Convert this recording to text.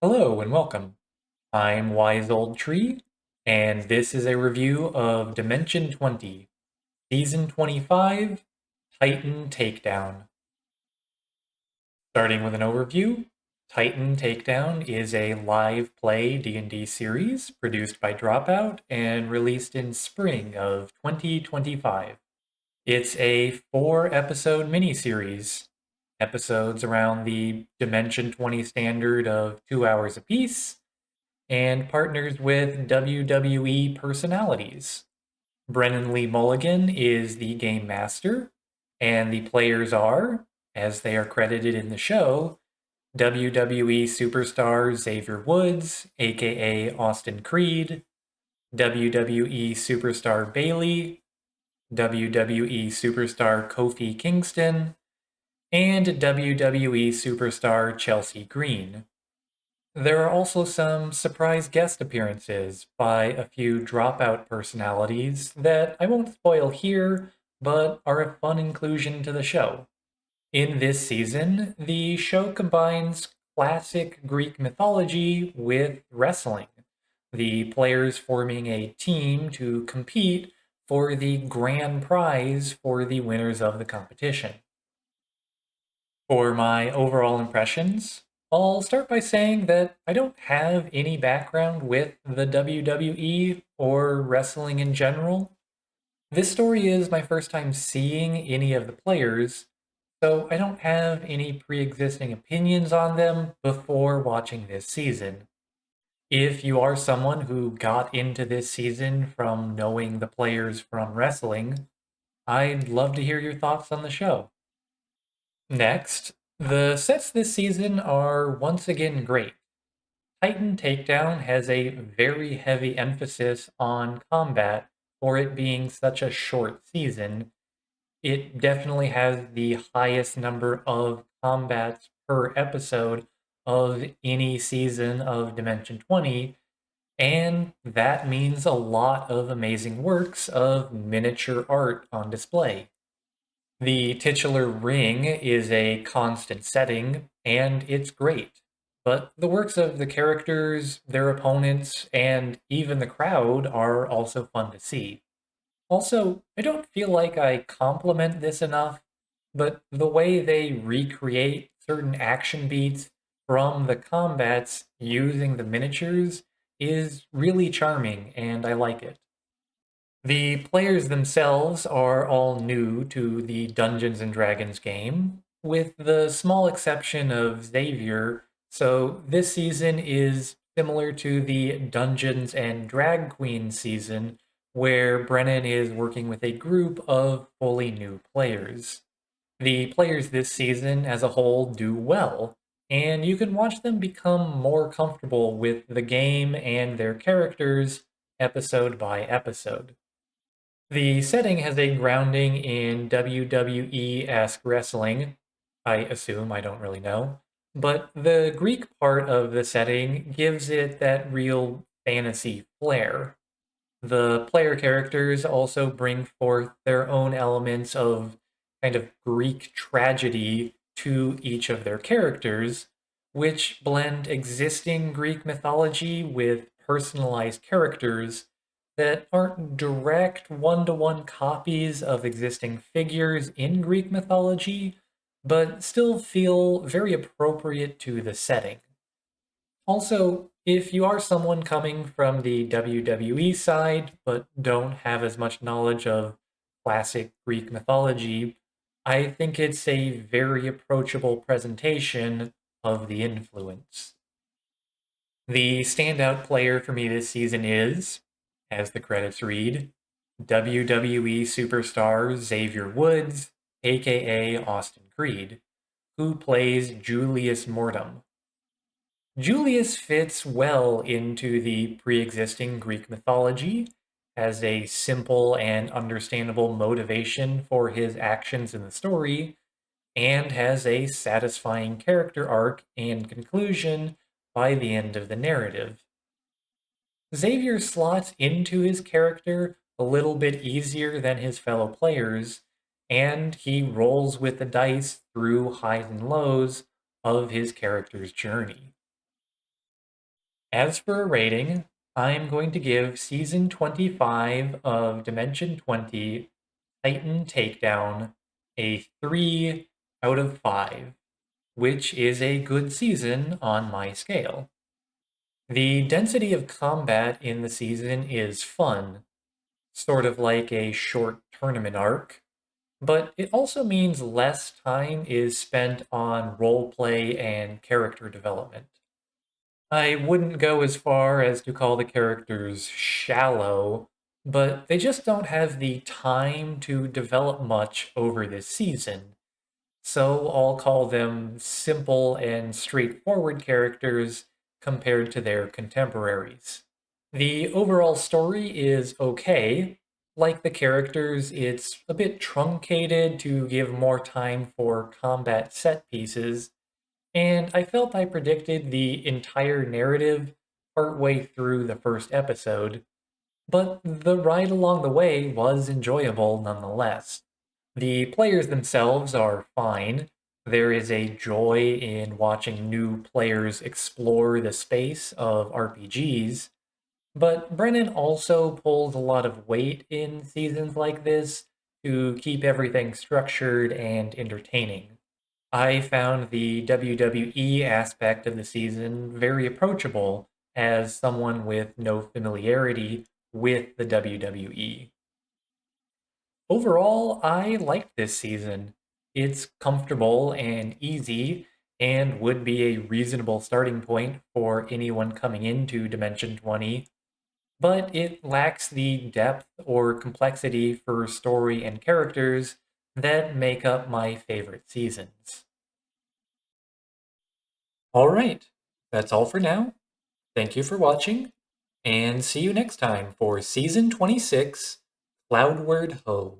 Hello and welcome. I'm Wise Old Tree, and this is a review of Dimension 20, Season 25, Titan Takedown. Starting with an overview, Titan Takedown is a live play D&D series produced by Dropout and released in spring of 2025. It's a 4-episode miniseries, episodes around the Dimension 20 standard of 2 hours apiece, and partners with WWE personalities. Brennan Lee Mulligan is the game master, and the players are, as they are credited in the show, WWE superstar Xavier Woods, aka Austin Creed, WWE superstar Bailey, WWE superstar Kofi Kingston, and WWE superstar Chelsea Green. There are also some surprise guest appearances by a few Dropout personalities that I won't spoil here, but are a fun inclusion to the show. In this season, the show combines classic Greek mythology with wrestling, the players forming a team to compete for the grand prize for the winners of the competition. For my overall impressions, I'll start by saying that I don't have any background with the WWE or wrestling in general. This story is my first time seeing any of the players, so I don't have any pre-existing opinions on them before watching this season. If you are someone who got into this season from knowing the players from wrestling, I'd love to hear your thoughts on the show. Next, the sets this season are once again great. Titan Takedown has a very heavy emphasis on combat for it being such a short season. It definitely has the highest number of combats per episode of any season of Dimension 20, and that means a lot of amazing works of miniature art on display. The titular ring is a constant setting, and it's great. But the works of the characters, their opponents, and even the crowd are also fun to see. Also, I don't feel like I compliment this enough, but the way they recreate certain action beats from the combats using the miniatures is really charming, and I like it. The players themselves are all new to the Dungeons and Dragons game, with the small exception of Xavier. So this season is similar to the Dungeons and Drag Queen season, where Brennan is working with a group of fully new players. The players this season as a whole do well, and you can watch them become more comfortable with the game and their characters episode by episode. The setting has a grounding in WWE-esque wrestling. I assume, I don't really know. But the Greek part of the setting gives it that real fantasy flair. The player characters also bring forth their own elements of kind of Greek tragedy to each of their characters, which blend existing Greek mythology with personalized characters that aren't direct one-to-one copies of existing figures in Greek mythology, but still feel very appropriate to the setting. Also, if you are someone coming from the WWE side but don't have as much knowledge of classic Greek mythology, I think it's a very approachable presentation of the influence. The standout player for me this season is, as the credits read, WWE superstar Xavier Woods, aka Austin Creed, who plays Julius Mortem. Julius fits well into the pre-existing Greek mythology, has a simple and understandable motivation for his actions in the story, and has a satisfying character arc and conclusion by the end of the narrative. Xavier slots into his character a little bit easier than his fellow players, and he rolls with the dice through highs and lows of his character's journey. As for a rating, I'm going to give Season 25 of Dimension 20 Titan Takedown a 3 out of 5, which is a good season on my scale. The density of combat in the season is fun, sort of like a short tournament arc, but it also means less time is spent on roleplay and character development. I wouldn't go as far as to call the characters shallow, but they just don't have the time to develop much over this season. So I'll call them simple and straightforward characters compared to their contemporaries. The overall story is okay. Like the characters, it's a bit truncated to give more time for combat set pieces, and I felt I predicted the entire narrative partway through the first episode, but the ride along the way was enjoyable nonetheless. The players themselves are fine. There is a joy in watching new players explore the space of RPGs, but Brennan also pulls a lot of weight in seasons like this to keep everything structured and entertaining. I found the WWE aspect of the season very approachable as someone with no familiarity with the WWE. Overall, I liked this season. It's comfortable and easy, and would be a reasonable starting point for anyone coming into Dimension 20, but it lacks the depth or complexity for story and characters that make up my favorite seasons. All right, that's all for now. Thank you for watching, and see you next time for Season 26, Cloudward Ho.